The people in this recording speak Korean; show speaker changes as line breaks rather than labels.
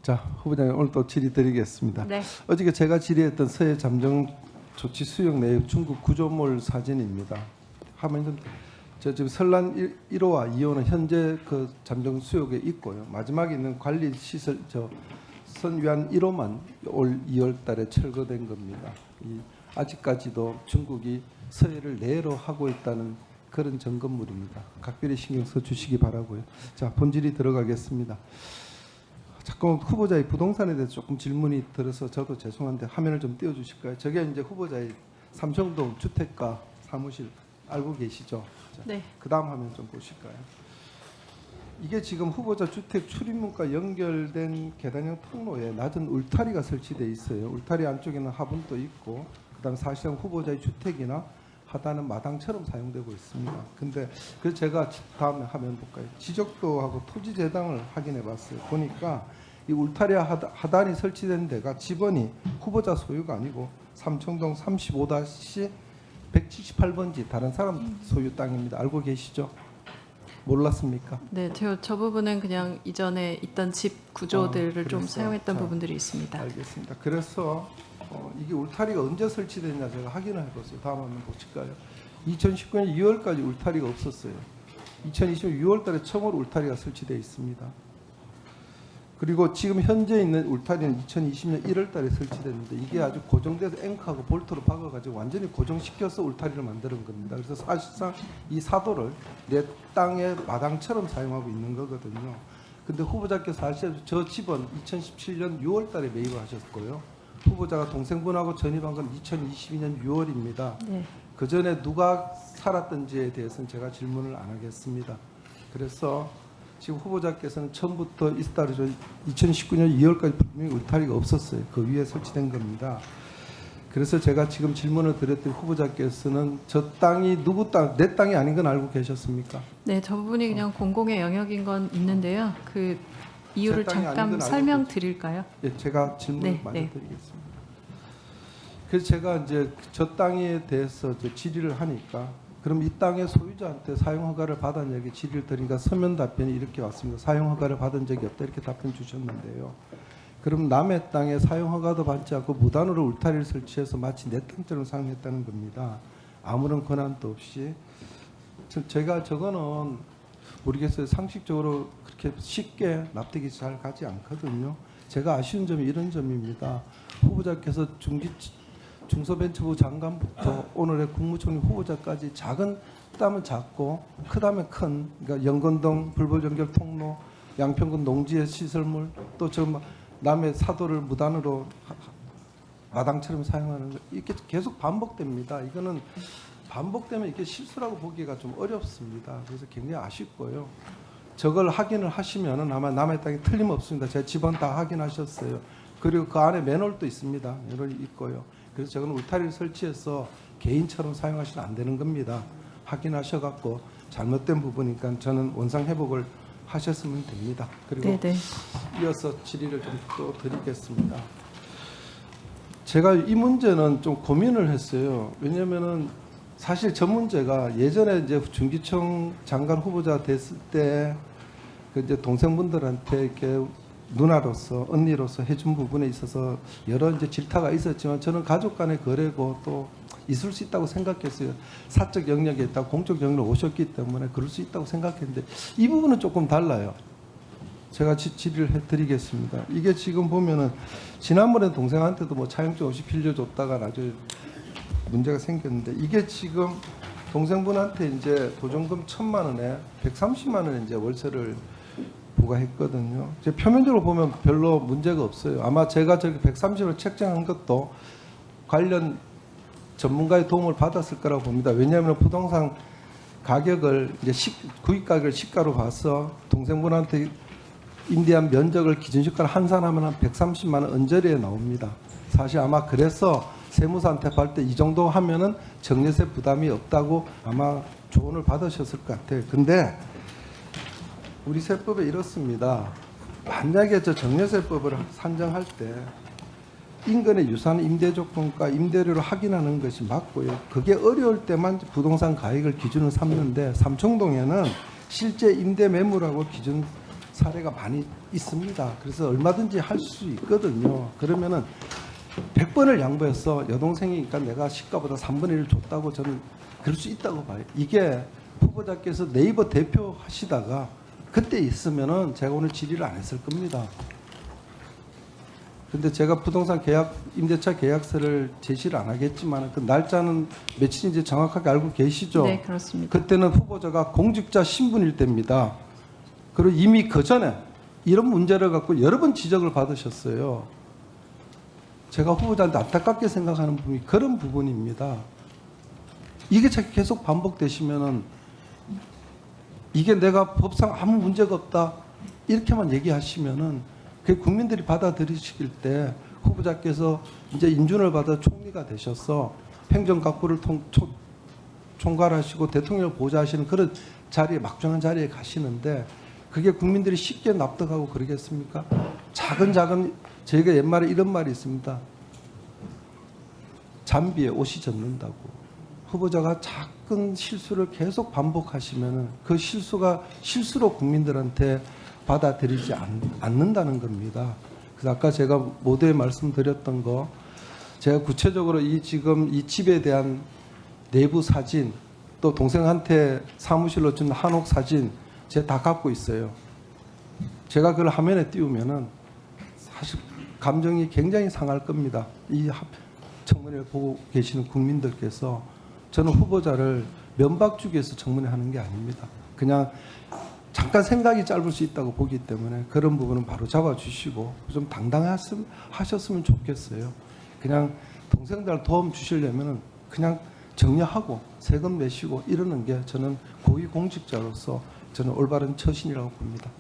자, 후보자님 오늘 또 질의 드리겠습니다.
네.
어저께 제가 질의했던 서해 잠정 조치 수용 내역 중국 구조물 사진입니다. 화면 좀, 저 지금 설란 1호와 2호는 현재 그 잠정 수역에 있고요. 마지막에 있는 관리 시설 선위안 1호만 올 2월달에 철거된 겁니다. 아직까지도 중국이 서해를 내로 하고 있다는 그런 점검물입니다. 각별히 신경 써 주시기 바라고요. 자, 본질이 들어가겠습니다. 잠깐 후보자의 부동산에 대해서 조금 질문이 들어서 저도 죄송한데 화면을 좀 띄워주실까요? 저게 이제 후보자의 삼청동 주택가 사무실 알고 계시죠? 자,
네.
그 다음 화면 좀 보실까요? 이게 지금 후보자 주택 출입문과 연결된 계단형 통로에 낮은 울타리가 설치되어 있어요. 울타리 안쪽에는 화분도 있고, 그다음 사실상 후보자의 주택이나 하단은 마당처럼 사용되고 있습니다. 근데 그래서 제가 다음 화면 볼까요? 지적도하고 토지 재당을 확인해 봤어요. 보니까 이 울타리 하단이 설치된 데가 집원이 후보자 소유가 아니고 삼청동 35-178번지 다른 사람 소유 땅입니다. 알고 계시죠? 몰랐습니까?
네, 저 부분은 그냥 이전에 있던 집 구조들을 좀
그래서,
사용했던
자,
부분들이 있습니다.
알겠습니다. 그래서 이게 울타리가 언제 설치됐냐 제가 확인을 해봤어요. 다음 한번 보실까요? 2019년 2월까지 울타리가 없었어요. 2020년 6월달에 처음으로 울타리가 설치되어 있습니다. 그리고 지금 현재 있는 울타리는 2020년 1월달에 설치됐는데 이게 아주 고정돼서 앵커하고 볼트로 박아가지고 완전히 고정시켜서 울타리를 만드는 겁니다. 그래서 사실상 이 사도를 내 땅의 마당처럼 사용하고 있는 거거든요. 근데 후보자께서 아시다시피 저 집은 2017년 6월달에 매입을 하셨고요. 후보자가 동생분하고 전입한 건 2022년 6월입니다.
네.
그 전에 누가 살았던지에 대해서는 제가 질문을 안 하겠습니다. 그래서 지금 후보자께서는 처음부터 있다르죠. 2019년 2월까지 분명히 울타리가 없었어요. 그 위에 설치된 겁니다. 그래서 제가 지금 질문을 드렸더니 후보자께서는 저 땅이 누구 땅, 내 땅이 아닌 건 알고 계셨습니까?
네, 저 부분이 그냥 공공의 영역인 건 있는데요. 그 이유를
제 땅이 아닌
잠깐
건 알고
설명드릴까요?
예, 제가 질문을
네,
많이
네.
드리겠습니다. 그래서 제가 이제 저 땅에 대해서 이제 질의를 하니까 그럼 이 땅의 소유자한테 사용 허가를 받았냐고 질의를 드리니까 서면 답변이 이렇게 왔습니다. 사용 허가를 받은 적이 없다 이렇게 답변 주셨는데요. 그럼 남의 땅에 사용 허가도 받지 않고 무단으로 울타리를 설치해서 마치 내 땅처럼 사용했다는 겁니다. 아무런 권한도 없이. 제가 저거는 모르겠어요. 상식적으로 그렇게 쉽게 납득이 잘 가지 않거든요. 제가 아쉬운 점이 이런 점입니다. 후보자께서 중소벤처부 장관부터 오늘의 국무총리 후보자까지 작은 땅은 작고 크다면 큰, 그러니까 영건동 불법 연결 통로, 양평군 농지의 시설물, 또 저 남의 사도를 무단으로 마당처럼 사용하는 거 이렇게 계속 반복됩니다. 이거는 반복되면 이게 실수라고 보기가 좀 어렵습니다. 그래서 굉장히 아쉽고요. 저걸 확인을 하시면은 아마 남의 땅이 틀림없습니다. 제 집안 다 확인하셨어요. 그리고 그 안에 맨홀도 있습니다. 맨홀이 있고요. 그래서 저건 울타리를 설치해서 개인처럼 사용하시면 안 되는 겁니다. 확인하셔갖고 잘못된 부분이니까 저는 원상 회복을 하셨으면 됩니다. 그리고
네, 네.
이어서 질의를 좀 또 드리겠습니다. 제가 이 문제는 좀 고민을 했어요. 왜냐면은 사실 저 문제가 예전에 이제 중기청 장관 후보자 됐을 때 그 이제 동생분들한테 이렇게 누나로서 언니로서 해준 부분에 있어서 여러 이제 질타가 있었지만 저는 가족 간의 거래고 또 있을 수 있다고 생각했어요. 사적 영역에 있다 공적 영역으로 오셨기 때문에 그럴 수 있다고 생각했는데 이 부분은 조금 달라요. 제가 질의를 해드리겠습니다. 이게 지금 보면은 지난번에 동생한테도 뭐 차용증 없이 빌려줬다가 나중에 문제가 생겼는데 이게 지금 동생분한테 이제 보증금 1,000만 원에 130만 원에 이제 월세를 부과했거든요. 이제 표면적으로 보면 별로 문제가 없어요. 아마 제가 저렇게 130을 책정한 것도 관련 전문가의 도움을 받았을 거라고 봅니다. 왜냐하면 부동산 가격을 이제 구입 가격을 시가로 봐서 동생분한테 임대한 면적을 기준시가로 환산하면 한 130만 원 언저리에 나옵니다. 사실 아마 그래서 세무사한테 받을 때 이 정도 하면은 정리세 부담이 없다고 아마 조언을 받으셨을 것 같아요. 근데 우리 세법에 이렇습니다. 만약에 저 정리세법을 산정할 때 인근의 유산 임대조건과 임대료를 확인하는 것이 맞고요. 그게 어려울 때만 부동산 가액을 기준으로 삼는데 삼청동에는 실제 임대 매물하고 기준 사례가 많이 있습니다. 그래서 얼마든지 할 수 있거든요. 그러면은 100번을 양보해서 여동생이니까 내가 시가보다 3분의 1을 줬다고 저는 그럴 수 있다고 봐요. 이게 후보자께서 네이버 대표 하시다가 그때 있으면은 제가 오늘 질의를 안 했을 겁니다. 근데 제가 부동산 계약, 임대차 계약서를 제시를 안 하겠지만 그 날짜는 며칠인지 정확하게 알고 계시죠?
네, 그렇습니다.
그때는 후보자가 공직자 신분일 때입니다. 그리고 이미 그 전에 이런 문제를 갖고 여러 번 지적을 받으셨어요. 제가 후보자한테 안타깝게 생각하는 부분이 그런 부분입니다. 이게 계속 반복되시면은 이게 내가 법상 아무 문제가 없다 이렇게만 얘기하시면은 그 국민들이 받아들이실 때 후보자께서 이제 인준을 받아 총리가 되셔서 행정각부를 총괄하시고 대통령을 보좌하시는 그런 자리에 막중한 자리에 가시는데 그게 국민들이 쉽게 납득하고 그러겠습니까? 작은 저희가 옛말에 이런 말이 있습니다. 잠비에 옷이 젖는다고. 후보자가 작은 실수를 계속 반복하시면은 그 실수가 실수로 국민들한테 받아들이지 않는다는 겁니다. 그래서 아까 제가 모두에 말씀드렸던 거 제가 구체적으로 지금 이 집에 대한 내부 사진 또 동생한테 사무실로 준 한옥 사진 제가 다 갖고 있어요. 제가 그걸 화면에 띄우면은 사실 감정이 굉장히 상할 겁니다. 이 청문회를 보고 계시는 국민들께서 저는 후보자를 면박 주기 위해서 청문회 하는 게 아닙니다. 그냥 잠깐 생각이 짧을 수 있다고 보기 때문에 그런 부분은 바로 잡아주시고 좀 당당하셨으면 좋겠어요. 그냥 동생들 도움 주시려면 그냥 정리하고 세금 내시고 이러는 게 저는 고위공직자로서 저는 올바른 처신이라고 봅니다.